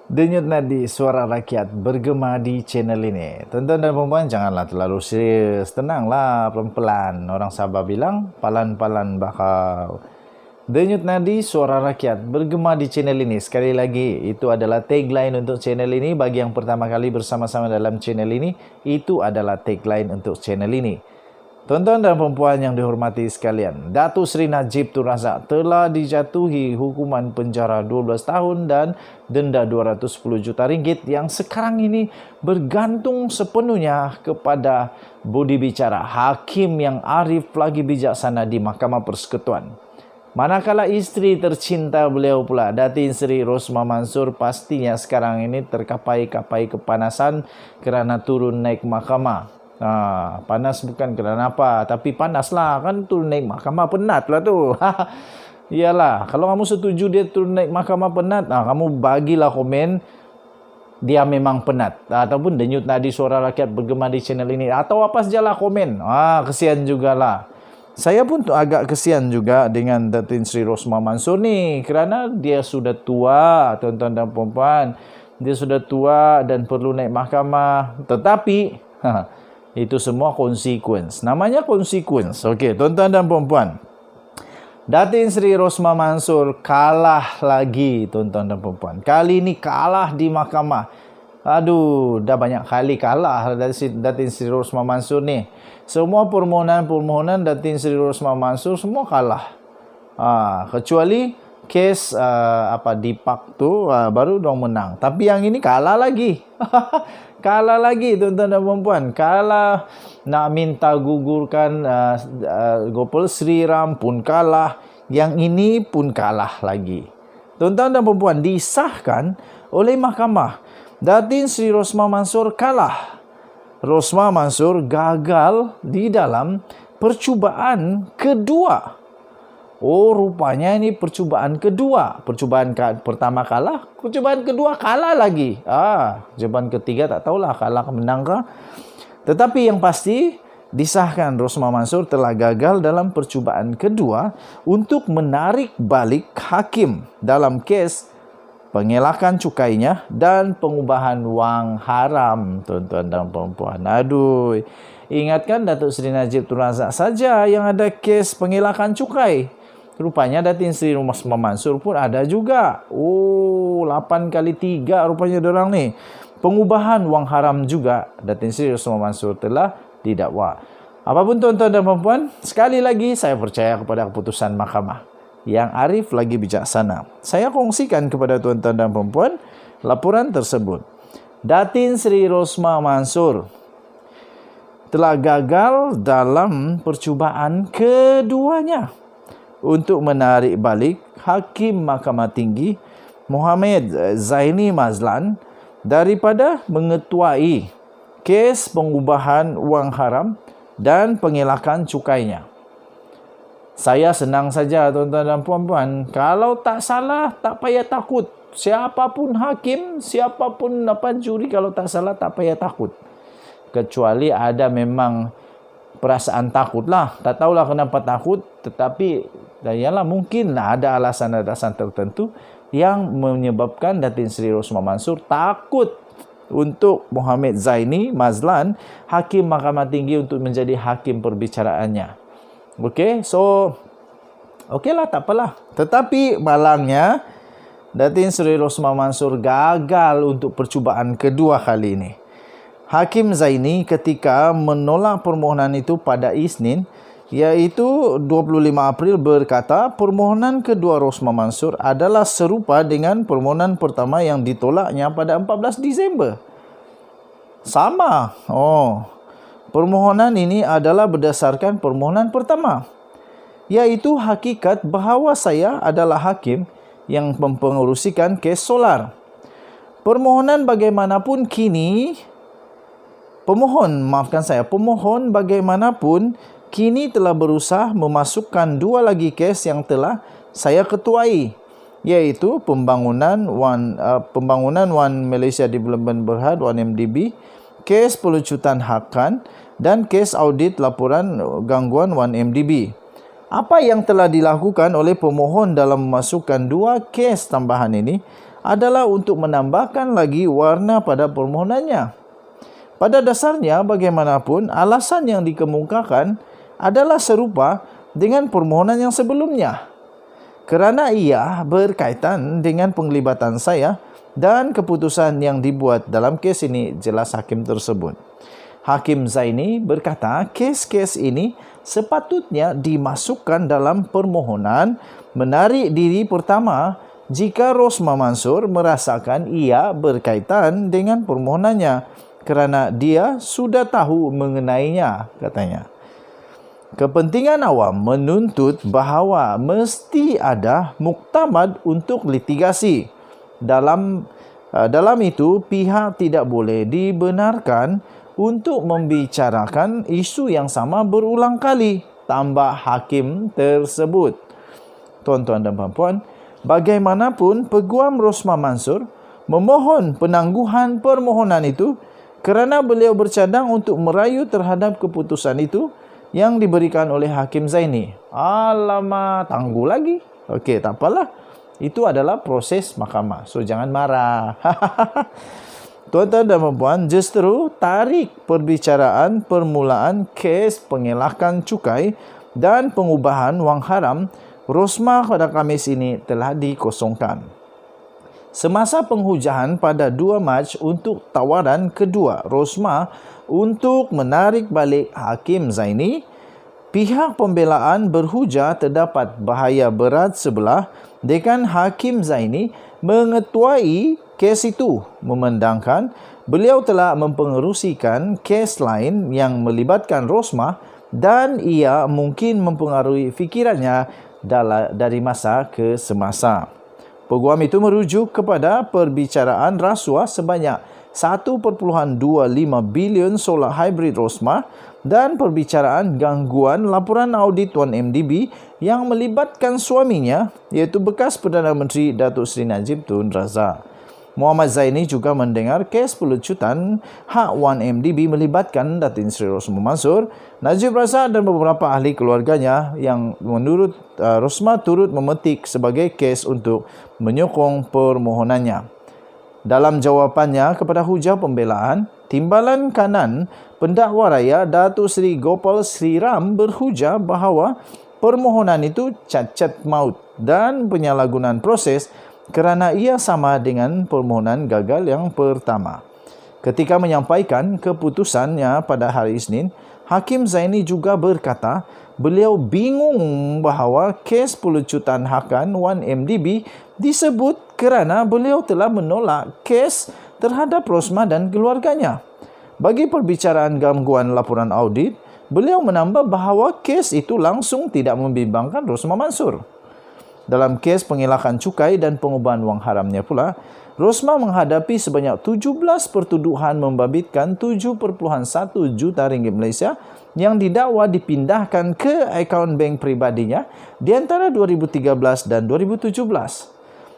Denyut nadi suara rakyat bergema di channel ini. Tuan-tuan dan puan-puan, janganlah terlalu serius. Tenanglah, pelan-pelan. Orang Sabah bilang, palan-palan bakal. Denyut nadi suara rakyat bergema di channel ini. Sekali lagi, itu adalah tagline untuk channel ini. Bagi yang pertama kali bersama-sama dalam channel ini, itu adalah tagline untuk channel ini. Tuan-tuan dan puan-puan yang dihormati sekalian, Datuk Seri Najib Tun Razak telah dijatuhi hukuman penjara 12 tahun dan denda 210 juta ringgit yang sekarang ini bergantung sepenuhnya kepada budi bicara hakim yang arif lagi bijaksana di Mahkamah Persekutuan. Manakala isteri tercinta beliau pula, Datin Seri Rosmah Mansor, pastinya sekarang ini terkapai-kapai kepanasan kerana turun naik mahkamah. Panas bukan kerana apa, tapi panas lah kan, turun naik mahkamah penat lah tu. Iyalah, kalau kamu setuju dia turun naik mahkamah penat, kamu bagilah komen dia memang penat, ataupun denyut nadi suara rakyat bergema di channel ini, atau apa sajalah komen. Kesian jugalah. Saya pun agak kesian juga dengan Datin Seri Rosmah Mansor ni, kerana dia sudah tua, tuan-tuan dan puan-puan. Dia sudah tua dan perlu naik mahkamah. Tetapi itu semua consequence. Namanya consequence. Okey, tuan-tuan dan puan-puan. Datin Seri Rosmah Mansor kalah lagi, tuan-tuan dan puan-puan. Kali ini kalah di mahkamah. Aduh, dah banyak kali kalah Datin Seri Rosmah Mansor ni. Semua permohonan Datin Seri Rosmah Mansor semua kalah. Kecuali kes Dipak tu baru dong menang. Tapi yang ini kalah lagi. Kalah lagi, tuan-tuan dan puan-puan. Kalah nak minta gugurkan Gopal Sri Ram pun kalah. Yang ini pun kalah lagi. Tuan-tuan dan puan-puan, disahkan oleh mahkamah. Datin Seri Rosmah Mansor kalah. Rosmah Mansor gagal di dalam percubaan kedua. Rupanya ini percubaan kedua. Percubaan pertama kalah, percubaan kedua kalah lagi. Percubaan ketiga tak tahulah kalah ke menang ke. Tetapi yang pasti, disahkan Rosmah Mansor telah gagal dalam percubaan kedua untuk menarik balik hakim dalam kes pengelakan cukainya dan pengubahan wang haram, tuan-tuan dan puan-puan. Aduh, ingatkan Datuk Seri Najib Tun Razak saja yang ada kes pengelakan cukai. Rupanya Datin Seri Rosmah Mansor pun ada juga. 8x3 rupanya diorang ni. Pengubahan wang haram juga Datin Seri Rosmah Mansor telah didakwa. Apapun tuan-tuan dan puan-puan, sekali lagi saya percaya kepada keputusan mahkamah yang arif lagi bijaksana. Saya kongsikan kepada tuan-tuan dan puan-puan laporan tersebut. Datin Seri Rosmah Mansor telah gagal dalam percubaan keduanya untuk menarik balik Hakim Mahkamah Tinggi Mohamed Zaini Mazlan daripada mengetuai kes pengubahan wang haram dan pengelakan cukainya. Saya senang saja, tuan-tuan dan puan-puan. Kalau tak salah, tak payah takut. Siapapun hakim, siapapun juri, kalau tak salah, tak payah takut. Kecuali ada memang perasaan takut lah. Tak tahulah kenapa takut, tetapi yalah, mungkin ada alasan-alasan tertentu yang menyebabkan Datin Seri Rosmah Mansor takut untuk Mohamed Zaini Mazlan, Hakim Mahkamah Tinggi, untuk menjadi hakim perbicaraannya. Okey, okeylah, tak apalah. Tetapi malangnya Datin Seri Rosmah Mansor gagal untuk percubaan kedua kali ini. Hakim Zaini ketika menolak permohonan itu pada Isnin, iaitu 25 April, berkata permohonan kedua Rosmah Mansor adalah serupa dengan permohonan pertama yang ditolaknya pada 14 Disember. Sama. Permohonan ini adalah berdasarkan permohonan pertama, iaitu hakikat bahawa saya adalah hakim yang mempengerusikan kes solar. Pemohon bagaimanapun kini telah berusaha memasukkan dua lagi kes yang telah saya ketuai, iaitu pembangunan One Malaysia Development Berhad, 1MDB, kes pelucutan hakan dan kes audit laporan gangguan 1MDB. Apa yang telah dilakukan oleh pemohon dalam memasukkan 2 kes tambahan ini adalah untuk menambahkan lagi warna pada permohonannya. Pada dasarnya, bagaimanapun, alasan yang dikemukakan adalah serupa dengan permohonan yang sebelumnya. Kerana ia berkaitan dengan penglibatan saya dan keputusan yang dibuat dalam kes ini, jelas hakim tersebut. Hakim Zaini berkata kes-kes ini sepatutnya dimasukkan dalam permohonan menarik diri pertama jika Rosmah Mansor merasakan ia berkaitan dengan permohonannya kerana dia sudah tahu mengenainya, katanya. Kepentingan awam menuntut bahawa mesti ada muktamad untuk litigasi. Dalam itu, pihak tidak boleh dibenarkan untuk membicarakan isu yang sama berulang kali, tambah hakim tersebut. Tuan-tuan dan puan-puan, bagaimanapun Peguam Rosmah Mansor memohon penangguhan permohonan itu kerana beliau bercadang untuk merayu terhadap keputusan itu yang diberikan oleh Hakim Zaini. Alamak, tangguh lagi. Okey, tak apalah. Itu adalah proses mahkamah. So, jangan marah. Tuan-tuan dan puan-puan, justru tarik perbicaraan permulaan kes pengelakan cukai dan pengubahan wang haram Rosmah pada Khamis ini telah dikosongkan. Semasa penghujahan pada 2 Mac untuk tawaran kedua Rosmah untuk menarik balik Hakim Zaini, pihak pembelaan berhujah terdapat bahaya berat sebelah dengan Hakim Zaini mengetuai kes itu, memandangkan beliau telah mempengerusikan kes lain yang melibatkan Rosmah dan ia mungkin mempengaruhi fikirannya dari masa ke semasa. Peguam itu merujuk kepada perbicaraan rasuah sebanyak 1.25 bilion solar hybrid Rosmah dan perbicaraan gangguan laporan audit 1MDB yang melibatkan suaminya, iaitu bekas Perdana Menteri Datuk Seri Najib Tun Razak. Muhammad Zaini juga mendengar kes pelucutan hak 1MDB melibatkan Datin Seri Rosmah Mansor, Najib Razak dan beberapa ahli keluarganya yang menurut Rosmah turut memetik sebagai kes untuk menyokong permohonannya. Dalam jawapannya kepada hujah pembelaan, Timbalan Kanan Pendakwa Raya Datuk Seri Gopal Sri Ram berhujah bahawa permohonan itu cacat maut dan penyalahgunaan proses kerana ia sama dengan permohonan gagal yang pertama. Ketika menyampaikan keputusannya pada hari Isnin, Hakim Zaini juga berkata beliau bingung bahawa kes pelucutan hakan 1MDB disebut kerana beliau telah menolak kes terhadap Rosmah dan keluarganya. Bagi perbicaraan gangguan laporan audit, beliau menambah bahawa kes itu langsung tidak membimbangkan Rosmah Mansor. Dalam kes pengelakan cukai dan pengubahan wang haramnya pula, Rosmah menghadapi sebanyak 17 pertuduhan membabitkan 7.1 juta ringgit Malaysia yang didakwa dipindahkan ke akaun bank pribadinya di antara 2013 dan 2017.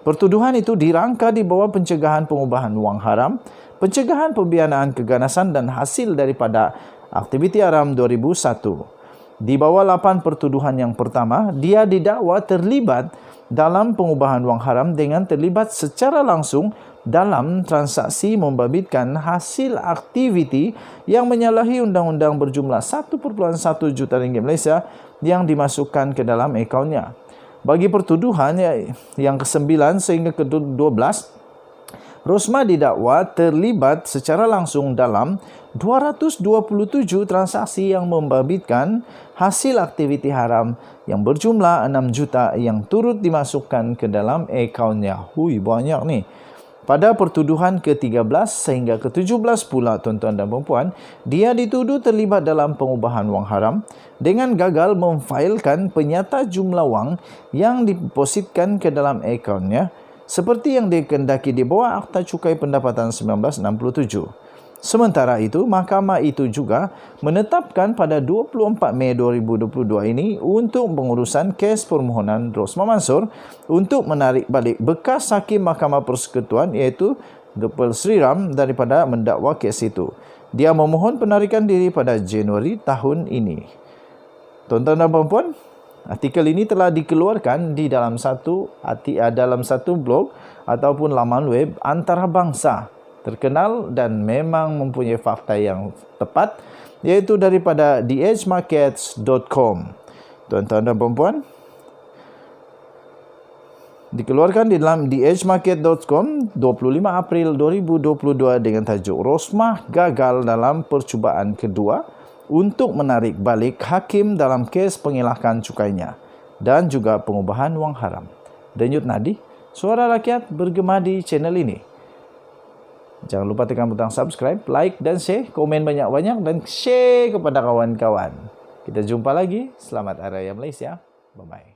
Pertuduhan itu dirangka di bawah pencegahan pengubahan wang haram, pencegahan pembiayaan keganasan dan hasil daripada aktiviti haram 2001. Di bawah 8 pertuduhan yang pertama, dia didakwa terlibat dalam pengubahan wang haram dengan terlibat secara langsung dalam transaksi membabitkan hasil aktiviti yang menyalahi undang-undang berjumlah 1.1 juta ringgit Malaysia yang dimasukkan ke dalam akaunnya. Bagi pertuduhan yang ke-9 sehingga ke-12, Rosmah didakwa terlibat secara langsung dalam 227 transaksi yang membabitkan hasil aktiviti haram yang berjumlah 6 juta yang turut dimasukkan ke dalam akaunnya. Hui, banyak ni. Pada pertuduhan ke-13 sehingga ke-17 pula, tuan-tuan dan puan-puan, dia dituduh terlibat dalam pengubahan wang haram dengan gagal memfailkan penyata jumlah wang yang didepositkan ke dalam akaunnya seperti yang dikehendaki di bawah Akta Cukai Pendapatan 1967. Sementara itu, mahkamah itu juga menetapkan pada 24 Mei 2022 ini untuk pengurusan kes permohonan Rosmah Mansor untuk menarik balik bekas Hakim Mahkamah Persekutuan iaitu Gopal Sri Ram daripada mendakwa kes itu. Dia memohon penarikan diri pada Januari tahun ini. Tuan-tuan dan puan-puan, Artikel ini telah dikeluarkan di dalam satu blog ataupun laman web antarabangsa terkenal dan memang mempunyai fakta yang tepat, iaitu daripada theedgemarkets.com. Tuan-tuan dan puan-puan, dikeluarkan di dalam theedgemarket.com 25 April 2022 dengan tajuk Rosmah gagal dalam percubaan kedua untuk menarik balik hakim dalam kes pengelakan cukainya dan juga pengubahan wang haram. Denyut nadi, suara rakyat bergema di channel ini. Jangan lupa tekan butang subscribe, like dan share, komen banyak-banyak dan share kepada kawan-kawan. Kita jumpa lagi. Selamat Hari Raya Malaysia. Bye-bye.